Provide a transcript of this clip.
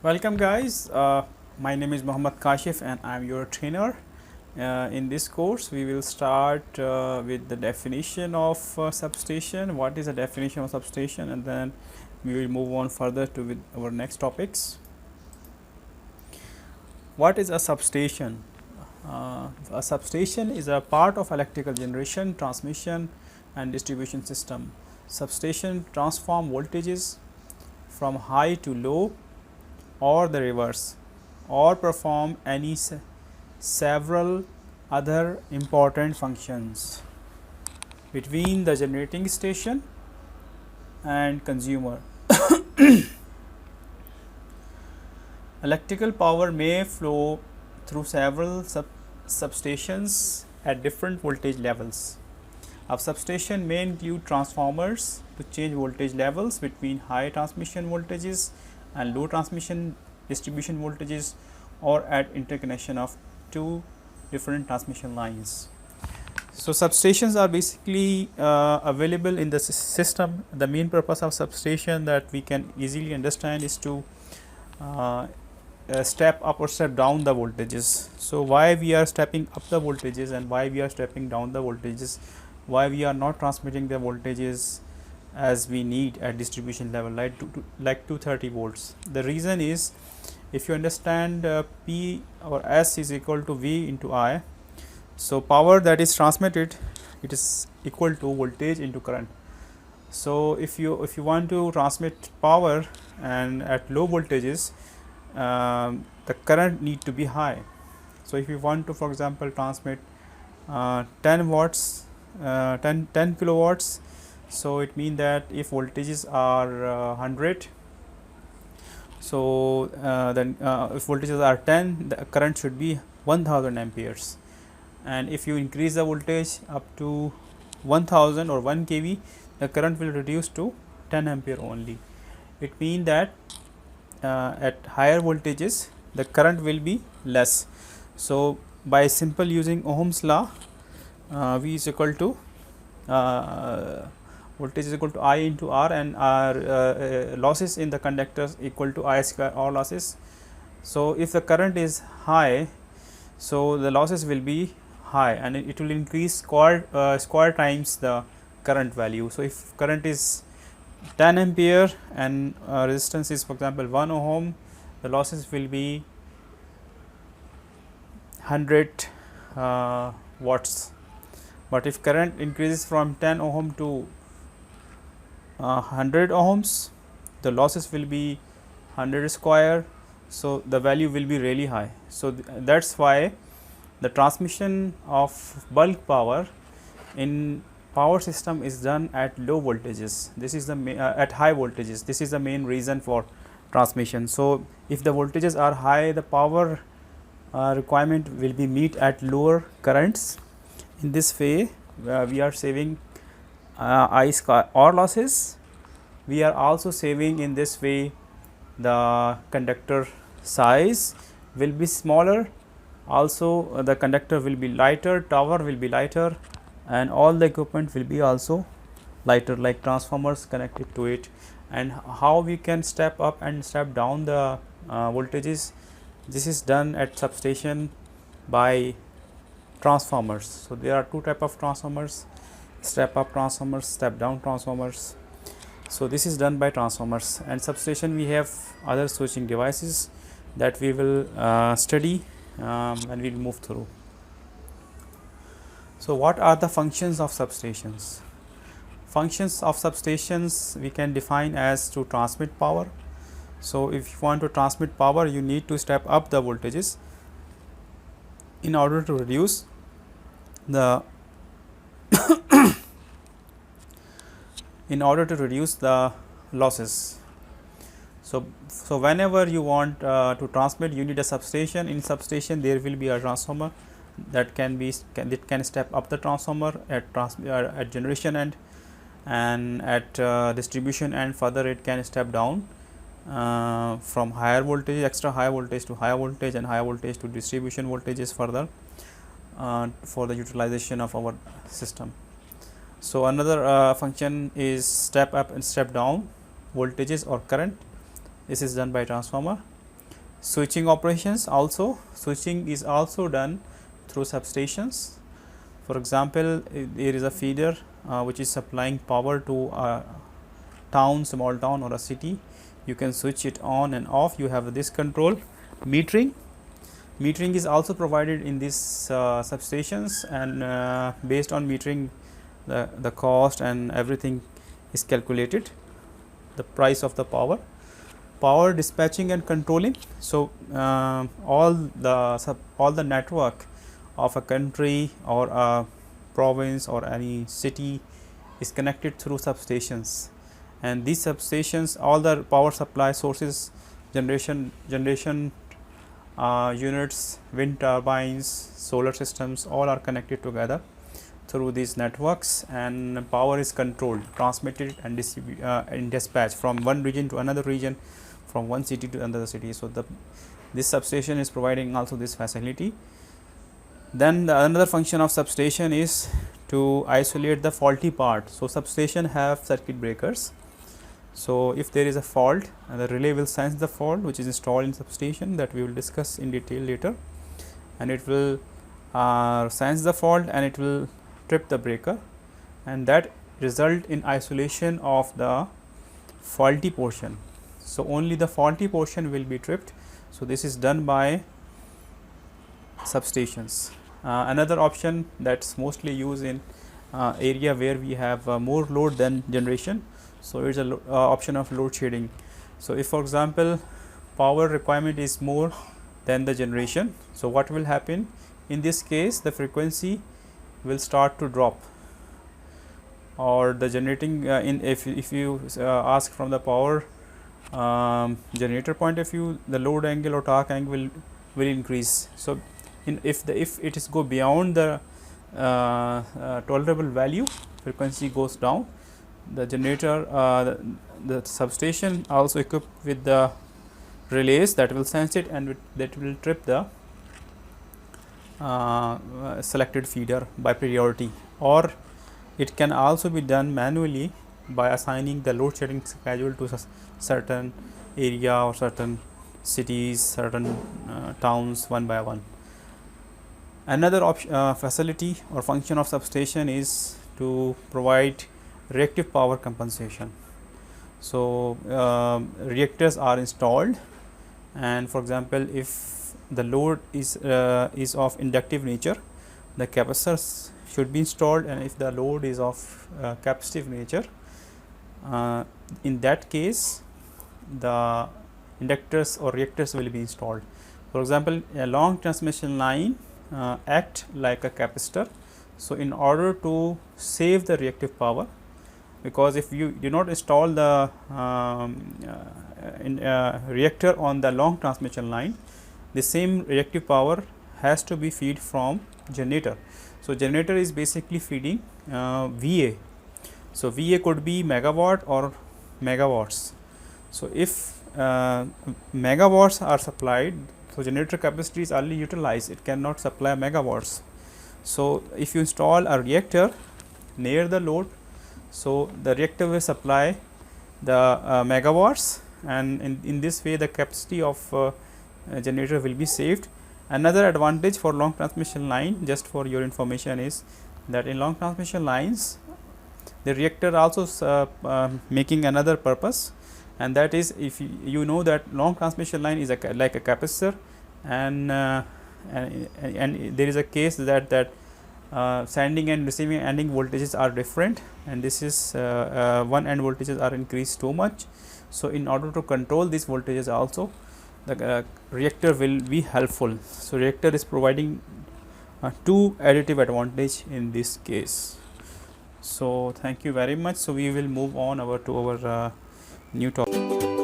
Welcome guys, my name is Muhammad Kashif and I am your trainer. In this course we will start with the definition of substation, what is the definition of substation, and then we will move on further to with our next topics. What is a substation? A substation is a part of electrical generation, transmission and distribution system. Substation transform voltages from high to low or the reverse, or perform any several other important functions between the generating station and consumer. Electrical power may flow through several substations at different voltage levels. A substation may include transformers to change voltage levels between high transmission voltages and low transmission distribution voltages, or at interconnection of two different transmission lines. So substations are basically available in the system. The main purpose of substation that we can easily understand is to step up or step down the voltages. So why we are stepping up the voltages and why we are stepping down the voltages, why we are not transmitting the voltages as we need at distribution level, like 230 volts. The reason is, if you understand P or S is equal to V into I, so power that is transmitted, it is equal to voltage into current. So if you want to transmit power and at low voltages, the current need to be high. So if you want to, for example, transmit 10 watts, 10 kilowatts, so it means that if voltages are 100, so then if voltages are 10, the current should be 1000 amperes, and if you increase the voltage up to 1000 or 1 kV, the current will reduce to 10 ampere only. It means that at higher voltages the current will be less. So by simple using Ohm's law, V is equal to voltage is equal to I into R, and our losses in the conductors equal to I square R losses. So if the current is high, so the losses will be high, and it will increase square times the current value. So if current is 10 ampere and resistance is, for example, 1 ohm, the losses will be 100 watts. But if current increases from 10 ohm to 100 ohms, the losses will be 100 square, so the value will be really high. So that's why the transmission of bulk power in power system is done at low voltages. This is the at high voltages. This is the main reason for transmission. So if the voltages are high, the power requirement will be met at lower currents. In this way, we are saving I square R losses. We are also saving in this way the conductor size will be smaller. Also the conductor will be lighter, tower will be lighter, and all the equipment will be also lighter, like transformers connected to it. And how we can step up and step down the voltages, this is done at substation by transformers. So there are two type of transformers: step up transformers, step down transformers. So this is done by transformers. And substation, we have other switching devices that we will study and we will move through. So what are the functions of substations? Functions of substations we can define as to transmit power. So if you want to transmit power, you need to step up the voltages in order to reduce the losses. So whenever you want to transmit, you need a substation. In substation there will be a transformer that can step up the transformer at generation end, and at distribution end further it can step down from higher voltage, extra high voltage, to higher voltage, and higher voltage to distribution voltages further for the utilization of our system. So another function is step up and step down voltages or current. This is done by transformer. Switching operations also, switching is also done through substations. For example, there is a feeder which is supplying power to a town, small town or a city. You can switch it on and off. You have this control. Metering is also provided in these substations, and based on metering the cost and everything is calculated, the price of the power dispatching and controlling. So all the network of a country or a province or any city is connected through substations, and these substations, all the power supply sources, generation units, wind turbines, solar systems, all are connected together through these networks, and power is controlled, transmitted and dispatched from one region to another region, from one city to another city. So this substation is providing also this facility. Then another function of substation is to isolate the faulty part. So substation have circuit breakers. So if there is a fault, the relay will sense the fault which is installed in substation, that we will discuss in detail later, and it will sense the fault and it will trip the breaker, and that result in isolation of the faulty portion. So only the faulty portion will be tripped. So this is done by substations. Another option that's mostly used in area where we have more load than generation. So it's a option of load shedding. So if, for example, power requirement is more than the generation, so what will happen in this case? The frequency will start to drop, or the generating if you ask from the power generator point of view, the load angle or torque angle will increase. So if it is go beyond the tolerable value, frequency goes down. The generator, the substation also equipped with the relays that will sense it, and that will trip the selected feeder by priority, or it can also be done manually by assigning the load shedding schedule to certain area or certain cities, certain towns, one by one. Another facility or function of substation is to provide reactive power compensation. So reactors are installed, and for example, if the load is of inductive nature, the capacitors should be installed, and if the load is of capacitive nature, in that case the inductors or reactors will be installed. For example, a long transmission line act like a capacitor. So in order to save the reactive power, because if you do not install the reactor on the long transmission line, the same reactive power has to be feed from generator. So generator is basically feeding VA. So VA could be megawatt or megawatts. So if megawatts are supplied, so generator capacity is only utilized, it cannot supply megawatts. So if you install a reactor near the load, so the reactor will supply the megawatts, and in this way the capacity of generator will be saved. Another advantage for long transmission line, just for your information, is that in long transmission lines the reactor also making another purpose, and that is, if you know that long transmission line is like a capacitor, and there is a case that sending and receiving ending voltages are different, and this is one end voltages are increased too much. So in order to control these voltages also, the reactor will be helpful. So reactor is providing two additive advantage in this case. So thank you very much. So we will move on to our new topic.